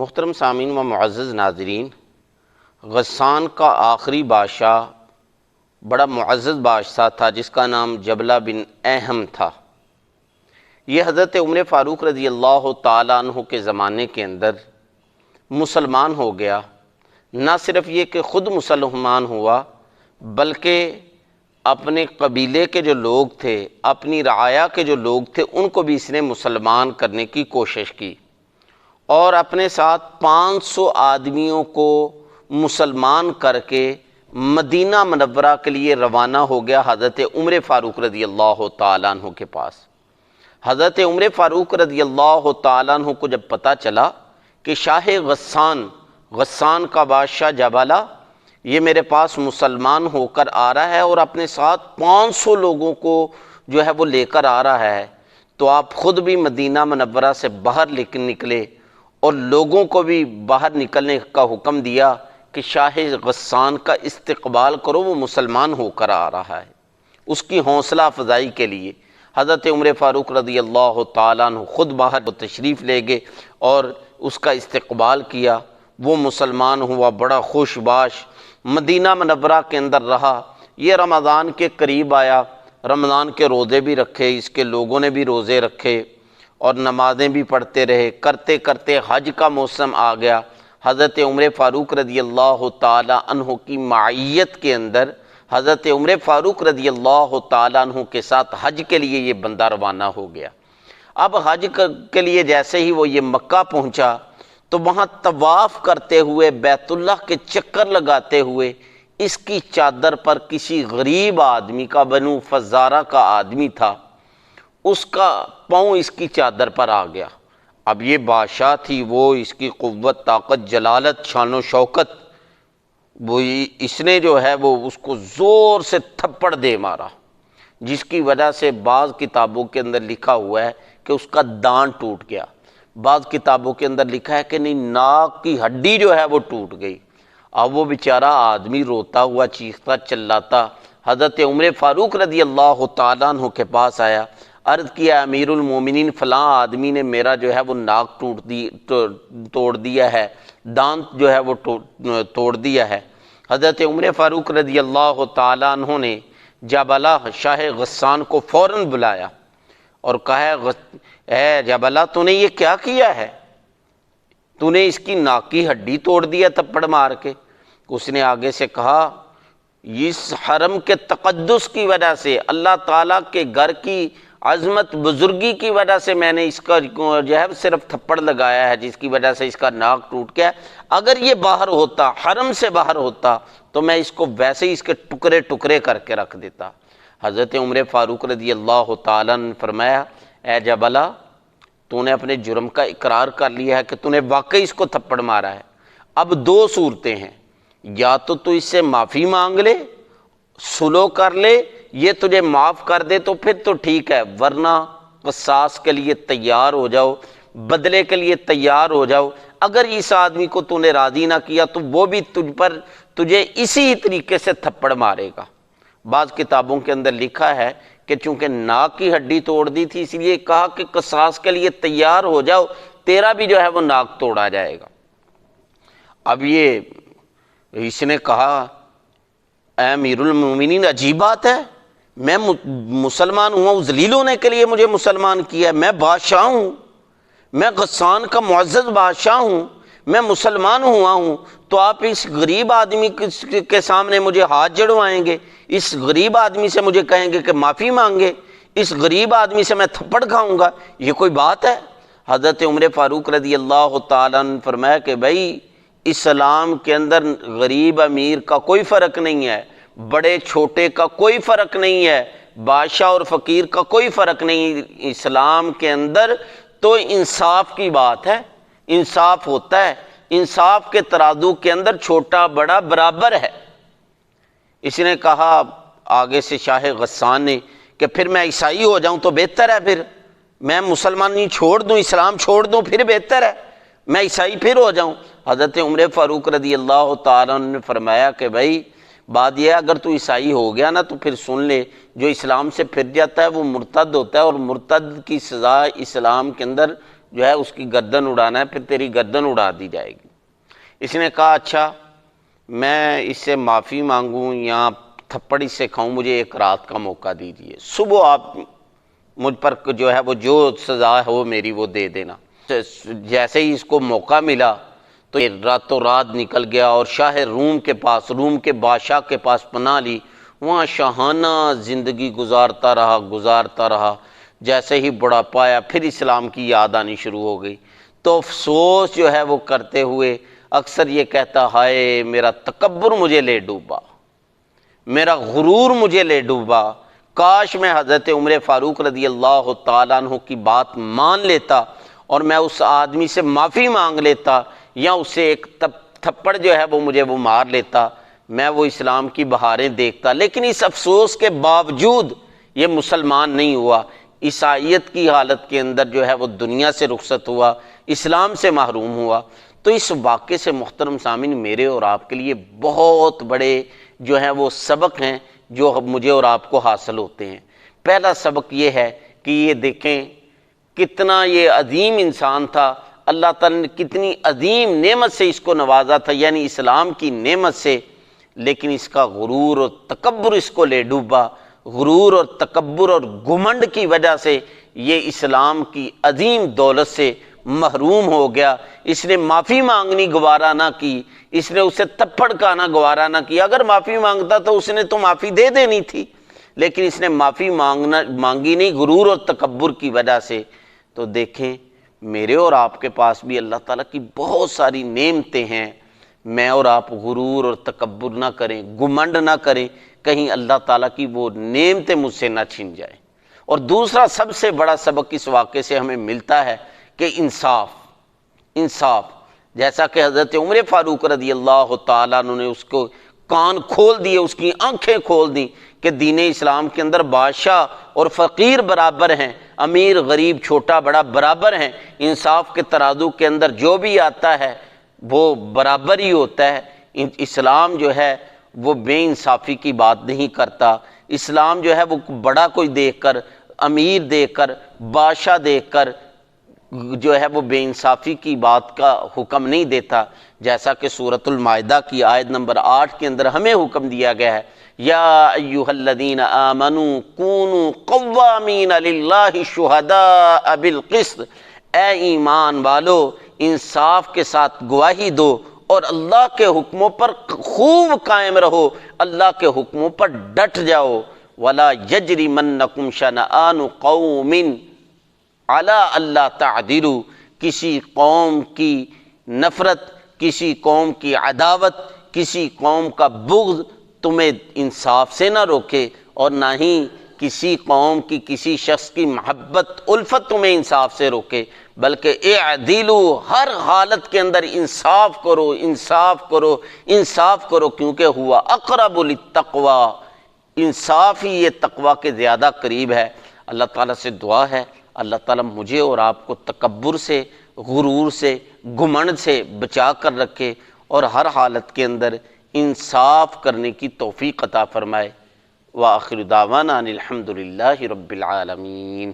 محترم سامعین و معزز ناظرین، غسان کا آخری بادشاہ بڑا معزز بادشاہ تھا جس کا نام جبلہ بن احم تھا۔ یہ حضرت عمر فاروق رضی اللہ تعالیٰ عنہ کے زمانے کے اندر مسلمان ہو گیا۔ نہ صرف یہ کہ خود مسلمان ہوا بلکہ اپنے قبیلے کے جو لوگ تھے، اپنی رعایا کے جو لوگ تھے، ان کو بھی اس نے مسلمان کرنے کی کوشش کی اور اپنے ساتھ 500 آدمیوں کو مسلمان کر کے مدینہ منورہ کے لیے روانہ ہو گیا حضرت عمر فاروق رضی اللہ تعالیٰ عنہ کے پاس۔ حضرت عمر فاروق رضی اللہ تعالیٰ عنہ کو جب پتہ چلا کہ شاہ غسان کا بادشاہ جبلہ یہ میرے پاس مسلمان ہو کر آ رہا ہے اور اپنے ساتھ 500 لوگوں کو جو ہے وہ لے کر آ رہا ہے، تو آپ خود بھی مدینہ منورہ سے باہر نکلے اور لوگوں کو بھی باہر نکلنے کا حکم دیا کہ شاہ غسان کا استقبال کرو، وہ مسلمان ہو کر آ رہا ہے۔ اس کی حوصلہ افزائی کے لیے حضرت عمر فاروق رضی اللہ تعالیٰ عنہ خود باہر تشریف لے گئے اور اس کا استقبال کیا۔ وہ مسلمان ہوا، بڑا خوش باش مدینہ منورہ کے اندر رہا۔ یہ رمضان کے قریب آیا، رمضان کے روزے بھی رکھے، اس کے لوگوں نے بھی روزے رکھے اور نمازیں بھی پڑھتے رہے۔ کرتے کرتے حج کا موسم آ گیا۔ حضرت عمر فاروق رضی اللہ تعالیٰ عنہ کی معیت کے اندر حضرت عمر فاروق رضی اللہ تعالیٰ عنہ کے ساتھ حج کے لیے یہ بندہ روانہ ہو گیا۔ اب حج کے لیے جیسے ہی وہ یہ مکہ پہنچا تو وہاں طواف کرتے ہوئے، بیت اللہ کے چکر لگاتے ہوئے، اس کی چادر پر کسی غریب آدمی کا، بنو فزارہ کا آدمی تھا، اس کا پاؤں اس کی چادر پر آ گیا۔ اب یہ بادشاہ تھی، وہ اس کی قوت، طاقت، جلالت، شان و شوکت، وہ اس نے جو ہے وہ اس کو زور سے تھپڑ دے مارا، جس کی وجہ سے بعض کتابوں کے اندر لکھا ہوا ہے کہ اس کا دانت ٹوٹ گیا، بعض کتابوں کے اندر لکھا ہے کہ نہیں، ناک کی ہڈی جو ہے وہ ٹوٹ گئی۔ اب وہ بیچارہ آدمی روتا ہوا، چیختا چلاتا حضرت عمر فاروق رضی اللہ تعالیٰ عنہ کے پاس آیا، عرض کیا امیر المومنین فلاں آدمی نے میرا جو ہے وہ ناک توڑ دیا ہے، دانت جو ہے وہ توڑ دیا ہے۔ حضرت عمر فاروق رضی اللہ تعالیٰ عنہ نے جبلہ شاہ غسان کو فوراً بلایا اور کہا، اے جبلہ تو نے یہ کیا کیا ہے؟ تو نے اس کی ناک کی ہڈی توڑ دیا تھپڑ مار کے۔ اس نے آگے سے کہا، اس حرم کے تقدس کی وجہ سے، اللہ تعالیٰ کے گھر کی عظمت بزرگی کی وجہ سے میں نے اس کا جو ہے صرف تھپڑ لگایا ہے، جس کی وجہ سے اس کا ناک ٹوٹ گیا۔ اگر یہ باہر ہوتا، حرم سے باہر ہوتا، تو میں اس کو ویسے ہی اس کے ٹکڑے ٹکڑے کر کے رکھ دیتا۔ حضرت عمر فاروق رضی اللہ تعالیٰ نے فرمایا، اے جبلہ، تو نے اپنے جرم کا اقرار کر لیا ہے کہ تو نے واقعی اس کو تھپڑ مارا ہے۔ اب دو صورتیں ہیں، یا تو اس سے معافی مانگ لے، سلو کر لے، یہ تجھے معاف کر دے تو پھر تو ٹھیک ہے، ورنہ قصاص کے لیے تیار ہو جاؤ، بدلے کے لیے تیار ہو جاؤ۔ اگر اس آدمی کو تو نے راضی نہ کیا تو وہ بھی تجھے اسی طریقے سے تھپڑ مارے گا۔ بعض کتابوں کے اندر لکھا ہے کہ چونکہ ناک کی ہڈی توڑ دی تھی، اس لیے کہا کہ قصاص کے لیے تیار ہو جاؤ، تیرا بھی جو ہے وہ ناک توڑا جائے گا۔ اب یہ اس نے کہا، اے امیر المومنین، عجیب بات ہے، میں مسلمان ہوا ہوں، ذلیل ہونے کے لیے مجھے مسلمان کیا ہے، میں بادشاہ ہوں، میں غسان کا معزز بادشاہ ہوں، میں مسلمان ہوا ہوں، تو آپ اس غریب آدمی کے سامنے مجھے ہاتھ جڑوائیں گے، اس غریب آدمی سے مجھے کہیں گے کہ معافی مانگے، اس غریب آدمی سے میں تھپڑ کھاؤں گا، یہ کوئی بات ہے؟ حضرت عمر فاروق رضی اللہ تعالیٰ نے فرمایا کہ بھائی، اسلام کے اندر غریب امیر کا کوئی فرق نہیں ہے، بڑے چھوٹے کا کوئی فرق نہیں ہے، بادشاہ اور فقیر کا کوئی فرق نہیں۔ اسلام کے اندر تو انصاف کی بات ہے، انصاف ہوتا ہے، انصاف کے ترازو کے اندر چھوٹا بڑا برابر ہے۔ اس نے کہا آگے سے شاہ غسان نے کہ پھر میں عیسائی ہو جاؤں تو بہتر ہے، پھر میں مسلمانی چھوڑ دوں، اسلام چھوڑ دوں، پھر بہتر ہے، میں عیسائی پھر ہو جاؤں۔ حضرت عمر فاروق رضی اللہ تعالیٰ نے فرمایا کہ بھائی بات یہ ہے، اگر تو عیسائی ہو گیا نا تو پھر سن لے، جو اسلام سے پھر جاتا ہے وہ مرتد ہوتا ہے، اور مرتد کی سزا اسلام کے اندر جو ہے اس کی گردن اڑانا ہے، پھر تیری گردن اڑا دی جائے گی۔ اس نے کہا اچھا میں اس سے معافی مانگوں یا تھپڑ اس سے کھاؤں، مجھے ایک رات کا موقع دیجیے، صبح آپ مجھ پر جو ہے وہ جو سزا ہو میری وہ دے دینا۔ جیسے ہی اس کو موقع ملا تو یہ راتوں رات نکل گیا اور شاہ روم کے پاس، روم کے بادشاہ کے پاس پناہ لی، وہاں شاہانہ زندگی گزارتا رہا۔ جیسے ہی بڑھاپا آیا پھر اسلام کی یاد آنی شروع ہو گئی، تو افسوس جو ہے وہ کرتے ہوئے اکثر یہ کہتا، ہائے میرا تکبر مجھے لے ڈوبا، میرا غرور مجھے لے ڈوبا، کاش میں حضرت عمر فاروق رضی اللہ تعالیٰ عنہ کی بات مان لیتا اور میں اس آدمی سے معافی مانگ لیتا یا اسے ایک تھپڑ جو ہے وہ مجھے وہ مار لیتا، میں وہ اسلام کی بہاریں دیکھتا۔ لیکن اس افسوس کے باوجود یہ مسلمان نہیں ہوا، عیسائیت کی حالت کے اندر جو ہے وہ دنیا سے رخصت ہوا، اسلام سے محروم ہوا۔ تو اس واقعے سے محترم سامعین میرے اور آپ کے لیے بہت بڑے جو ہیں وہ سبق ہیں جو مجھے اور آپ کو حاصل ہوتے ہیں۔ پہلا سبق یہ ہے کہ یہ دیکھیں کتنا یہ عظیم انسان تھا، اللہ تعالیٰ نے کتنی عظیم نعمت سے اس کو نوازا تھا، یعنی اسلام کی نعمت سے، لیکن اس کا غرور اور تکبر اس کو لے ڈوبا۔ غرور اور تکبر اور گھمنڈ کی وجہ سے یہ اسلام کی عظیم دولت سے محروم ہو گیا۔ اس نے معافی مانگنی گوارا نہ کی، اس نے اسے تھپڑ کھانا گوارا نہ کیا۔ اگر معافی مانگتا تو اس نے تو معافی دے دینی تھی، لیکن اس نے معافی مانگی نہیں غرور اور تکبر کی وجہ سے۔ تو دیکھیں میرے اور آپ کے پاس بھی اللہ تعالیٰ کی بہت ساری نعمتیں ہیں، میں اور آپ غرور اور تکبر نہ کریں، گھمنڈ نہ کریں، کہیں اللہ تعالیٰ کی وہ نعمتیں مجھ سے نہ چھن جائیں۔ اور دوسرا سب سے بڑا سبق اس واقعے سے ہمیں ملتا ہے کہ انصاف، جیسا کہ حضرت عمر فاروق رضی اللہ تعالیٰ عنہ نے اس کو کان کھول دیے، اس کی آنکھیں کھول دیں کہ دین اسلام کے اندر بادشاہ اور فقیر برابر ہیں، امیر غریب چھوٹا بڑا برابر ہیں، انصاف کے ترازو کے اندر جو بھی آتا ہے وہ برابر ہی ہوتا ہے۔ اسلام جو ہے وہ بے انصافی کی بات نہیں کرتا، اسلام جو ہے وہ بڑا کوئی دیکھ کر، امیر دیکھ کر، بادشاہ دیکھ کر جو ہے وہ بے انصافی کی بات کا حکم نہیں دیتا، جیسا کہ سورۃ المائدہ کی آیت نمبر 8 کے اندر ہمیں حکم دیا گیا ہے، یا ایھا الذین آمنوا کونوا قوامین للہ شہداء بالقسط، اے ایمان والو انصاف کے ساتھ گواہی دو اور اللہ کے حکموں پر خوب قائم رہو، اللہ کے حکموں پر ڈٹ جاؤ۔ ولا یجرمنکم شنآن قوم علی اللہ تعدلوا، کسی قوم کی نفرت، کسی قوم کی عداوت، کسی قوم کا بغض تمہیں انصاف سے نہ روکے، اور نہ ہی کسی قوم کی کسی شخص کی محبت الفت تمہیں انصاف سے روکے، بلکہ اعدلوا، ہر حالت کے اندر انصاف کرو، انصاف کرو، انصاف کرو، کیونکہ ہوا اقرب للتقوی، انصاف ہی یہ تقوی کے زیادہ قریب ہے۔ اللہ تعالیٰ سے دعا ہے اللہ تعالیٰ مجھے اور آپ کو تکبر سے، غرور سے، گھمنڈ سے بچا کر رکھے اور ہر حالت کے اندر انصاف کرنے کی توفیق عطا فرمائے۔ وآخر دعوانا ان الحمد للہ رب العالمین۔